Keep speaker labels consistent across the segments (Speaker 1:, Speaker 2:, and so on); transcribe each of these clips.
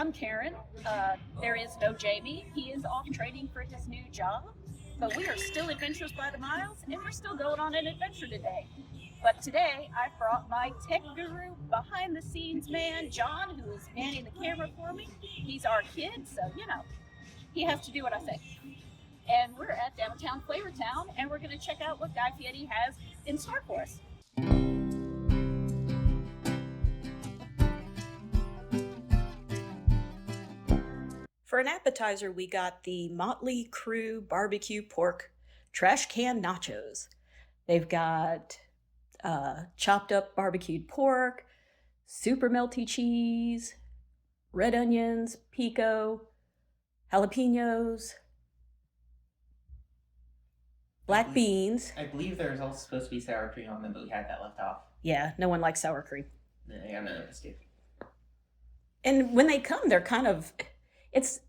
Speaker 1: I'm Karen. There is no Jamie. He is off training for his new job, but we are still Adventures by the Miles, and we're still going on an adventure today. But today, I brought my tech guru, behind the scenes man, John, who is manning the camera for me. He's our kid, so he has to do what I say. And we're at downtown Flavortown, and we're going to check out what Guy Fieri has in store for us. For an appetizer, we got the Motley Crew barbecue pork trash can nachos. They've got chopped up barbecued pork, super melty cheese, red onions, pico, jalapenos, black beans.
Speaker 2: I believe there's also supposed to be sour cream on them, but we had that left off.
Speaker 1: Yeah, no one likes sour cream.
Speaker 2: Yeah, I'm not mistake.
Speaker 1: And when they come, they're kind of, it's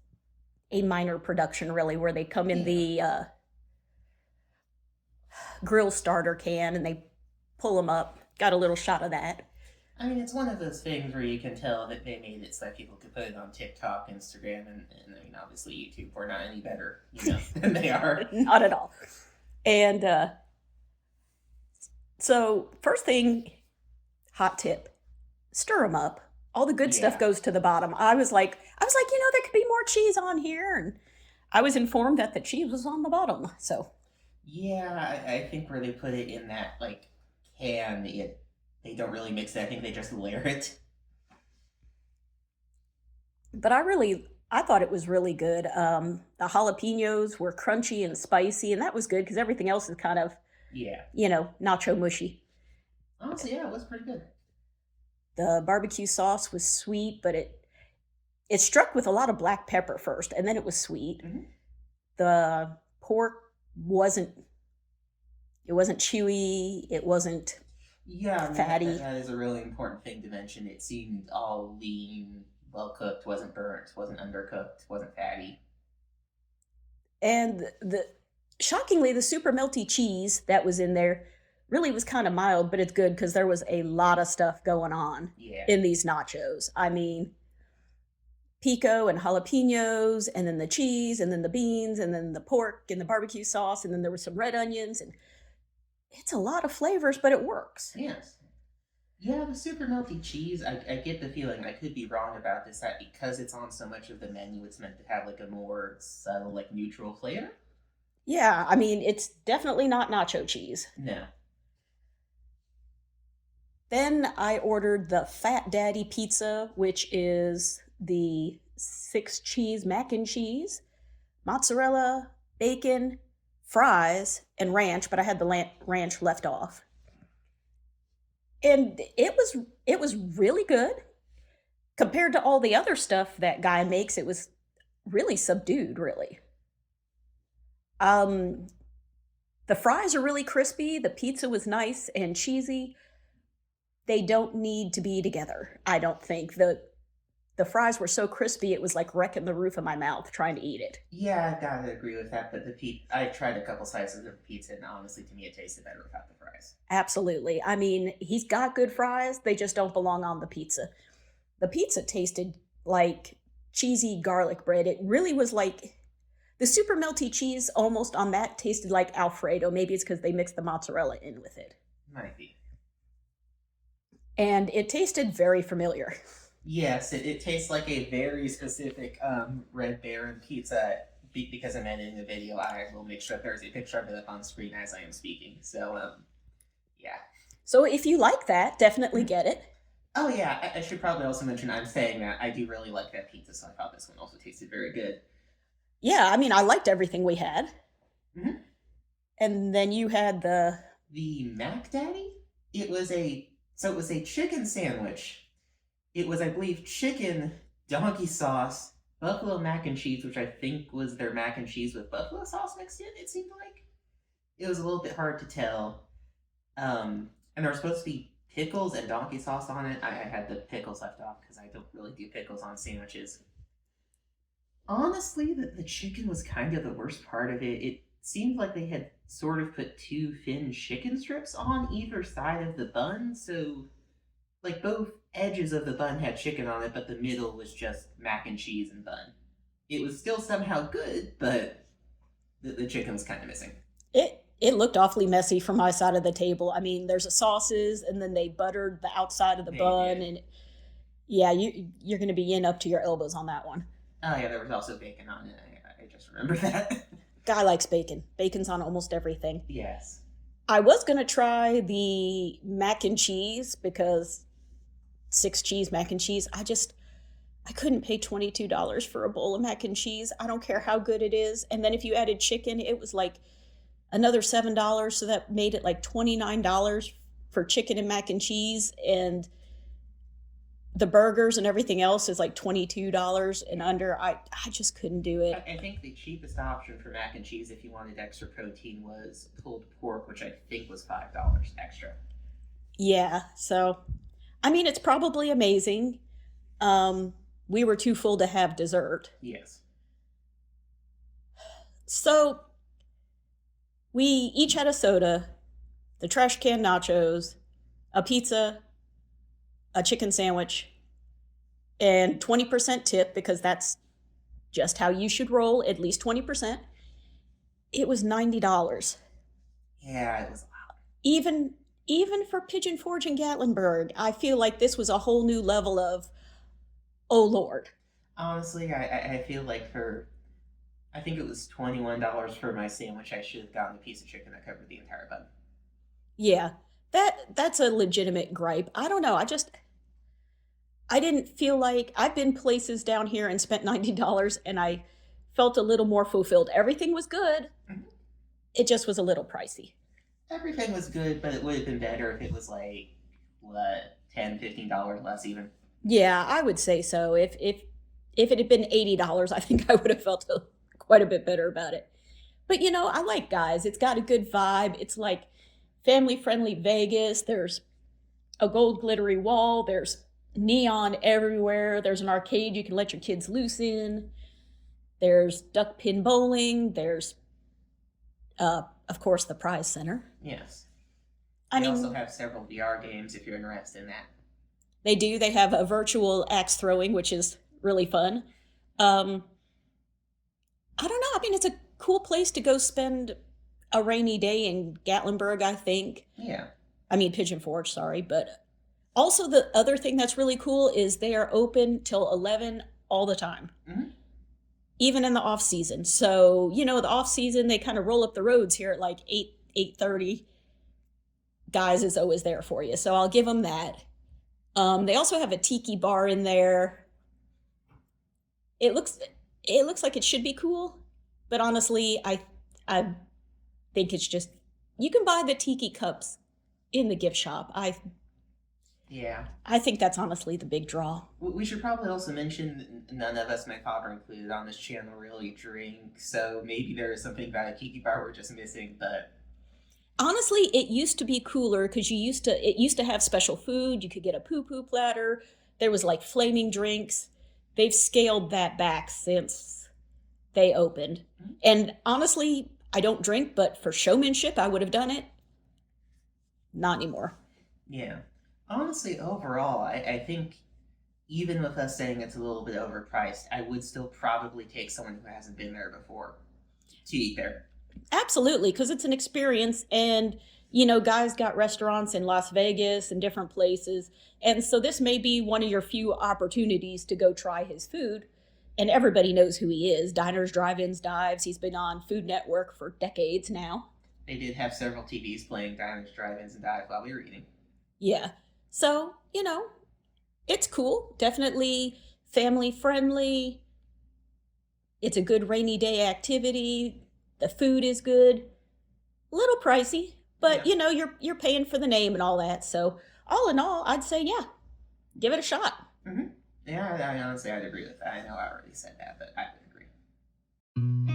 Speaker 1: a minor production really, where they come in the grill starter can and they pull them up. Got a little shot of that.
Speaker 2: I mean, it's one of those things where you can tell that they made it so that people could put it on TikTok, Instagram, and I mean, obviously YouTube. We're not any better, than they are.
Speaker 1: Not at all. And so first thing, hot tip, stir them up. All the good stuff goes to the bottom. I was like, there could be more cheese on here, and I was informed that the cheese was on the bottom. So
Speaker 2: yeah, I think where they put it in that can, they don't really mix it. I think they just layer it.
Speaker 1: But I thought it was really good. The jalapenos were crunchy and spicy, and that was good because everything else is kind of nacho mushy.
Speaker 2: Honestly, yeah, it was pretty good.
Speaker 1: The barbecue sauce was sweet, but it struck with a lot of black pepper first, and then it was sweet.
Speaker 2: Mm-hmm.
Speaker 1: The pork wasn't chewy. It wasn't fatty.
Speaker 2: That is a really important thing to mention. It seemed all lean, well cooked, wasn't burnt, wasn't undercooked, wasn't fatty.
Speaker 1: And shockingly, the super melty cheese that was in there really was kind of mild, but it's good because there was a lot of stuff going on in these nachos. I mean, pico and jalapenos, and then the cheese, and then the beans, and then the pork, and the barbecue sauce, and then there were some red onions, and it's a lot of flavors, but it works.
Speaker 2: Yes. Yeah, the super melty cheese, I get the feeling, I could be wrong about this, that because it's on so much of the menu, it's meant to have a more subtle, neutral flavor?
Speaker 1: Yeah, I mean, it's definitely not nacho cheese.
Speaker 2: No.
Speaker 1: Then I ordered the Fat Daddy pizza, which is the 6 cheese mac and cheese, mozzarella, bacon, fries, and ranch, but I had the ranch left off. And it was really good. Compared to all the other stuff that guy makes, it was really subdued, really. The fries are really crispy, the pizza was nice and cheesy. They don't need to be together, I don't think. The fries were so crispy, it was like wrecking the roof of my mouth trying to eat it.
Speaker 2: Yeah, I gotta agree with that, but I tried a couple slices of pizza, and honestly, to me, it tasted better without the fries.
Speaker 1: Absolutely. I mean, he's got good fries, they just don't belong on the pizza. The pizza tasted like cheesy garlic bread. It really was like, the super melty cheese almost on that tasted like Alfredo. Maybe it's because they mixed the mozzarella in with it.
Speaker 2: Might be.
Speaker 1: And it tasted very familiar.
Speaker 2: Yes, it tastes like a very specific Red Baron pizza. Because I'm editing the video, I will make sure there's a picture of it up on screen as I am speaking. So, yeah.
Speaker 1: So if you like that, definitely get it.
Speaker 2: Oh yeah, I should probably also mention, I'm saying that I do really like that pizza, so I thought this one also tasted very good.
Speaker 1: Yeah, I mean, I liked everything we had.
Speaker 2: Mm-hmm.
Speaker 1: And then you had the
Speaker 2: Mac Daddy? It was a chicken sandwich. It was, I believe, chicken, donkey sauce, buffalo mac and cheese, which I think was their mac and cheese with buffalo sauce mixed in, it seemed like. It was a little bit hard to tell. And there were supposed to be pickles and donkey sauce on it. I had the pickles left off because I don't really do pickles on sandwiches. Honestly, the chicken was kind of the worst part of it. It seemed like they had sort of put 2 thin chicken strips on either side of the bun, so like both edges of the bun had chicken on it, but the middle was just mac and cheese and bun. It was still somehow good, but the chicken was kind of missing.
Speaker 3: It looked awfully messy from my side of the table. I mean, there's the sauces, and then they buttered the outside of the
Speaker 2: They
Speaker 3: bun,
Speaker 2: did.
Speaker 3: and yeah, you're going to be in up to your elbows on that one.
Speaker 2: Oh yeah, there was also bacon on it. I just remember that.
Speaker 3: Guy likes bacon. Bacon's on almost everything.
Speaker 2: Yes.
Speaker 3: I was going to try the mac and cheese because 6 cheese mac and cheese. I couldn't pay $22 for a bowl of mac and cheese. I don't care how good it is. And then if you added chicken, it was like another $7, so that made it like $29 for chicken and mac and cheese, and the burgers and everything else is like $22 and under. I just couldn't do it.
Speaker 2: I think the cheapest option for mac and cheese, if you wanted extra protein, was pulled pork, which I think was $5 extra.
Speaker 3: Yeah, so I mean, it's probably amazing. We were too full to have dessert.
Speaker 2: Yes.
Speaker 3: So we each had a soda, the trash can nachos, a pizza, a chicken sandwich, and 20% tip because that's just how you should roll, at least 20%. It was $90.
Speaker 2: Yeah, it was.
Speaker 3: Even for Pigeon Forge and Gatlinburg, I feel like this was a whole new level of, oh Lord.
Speaker 2: Honestly, I feel like I think it was $21 for my sandwich. I should have gotten a piece of chicken that covered the entire bun.
Speaker 3: Yeah, that's a legitimate gripe. I don't know. I didn't feel like I've been places down here and spent $90 and I felt a little more fulfilled. Everything was good.
Speaker 2: Mhm.
Speaker 3: It just was a little pricey.
Speaker 2: Everything was good, but it would have been better if it was like, what, $10, $15 less even.
Speaker 3: Yeah, I would say so. If it had been $80, I think I would have felt quite a bit better about it. But I like Guys. It's got a good vibe. It's like family friendly Vegas. There's a gold glittery wall. There's neon everywhere. There's an arcade you can let your kids loose in. There's duck pin bowling. There's, of course, the prize center.
Speaker 2: Yes.
Speaker 3: I
Speaker 2: They
Speaker 3: mean,
Speaker 2: also have several VR games if you're interested in that.
Speaker 3: they do. They have a virtual axe throwing, which is really fun. Um, I don't know. I mean, it's a cool place to go spend a rainy day in Gatlinburg, I think.
Speaker 2: Yeah.
Speaker 3: I mean, Pigeon Forge, sorry. But also, the other thing that's really cool is they are open till 11 all the time,
Speaker 2: Mhm.
Speaker 3: even in the off season. So, the off season, they kind of roll up the roads here at like 8, 8:30. Guys is always there for you. So I'll give them that. They also have a tiki bar in there. It looks like it should be cool, but honestly, I think it's just you can buy the tiki cups in the gift shop.
Speaker 2: Yeah.
Speaker 3: I think that's honestly the big draw.
Speaker 2: We should probably also mention that none of us, my father included, on this channel really drink, so maybe there is something about a tiki bar we're just missing, but
Speaker 3: Honestly, it used to be cooler because it used to have special food. You could get a poo-poo platter. There was like flaming drinks. They've scaled that back since they opened.
Speaker 2: Mhm.
Speaker 3: And honestly, I don't drink, but for showmanship, I would have done it. Not anymore.
Speaker 2: yeah. Honestly, overall, I think even with us saying it's a little bit overpriced, I would still probably take someone who hasn't been there before to eat there.
Speaker 3: Absolutely, because it's an experience. And, Guys got restaurants in Las Vegas and different places. And so this may be one of your few opportunities to go try his food. And everybody knows who he is. Diners, drive-ins, dives. He's been on Food Network for decades now.
Speaker 2: They did have several TVs playing diners, drive-ins, and dives while we were eating.
Speaker 3: Yeah. So, it's cool. Definitely family friendly. It's a good rainy day activity. The food is good. A little pricey, but
Speaker 2: Yeah.
Speaker 3: you're paying for the name and all that. So, all in all, I'd say yeah. Give it a shot.
Speaker 2: Yeah, I honestly, I'd agree with that. I know I already said that, but I would agree.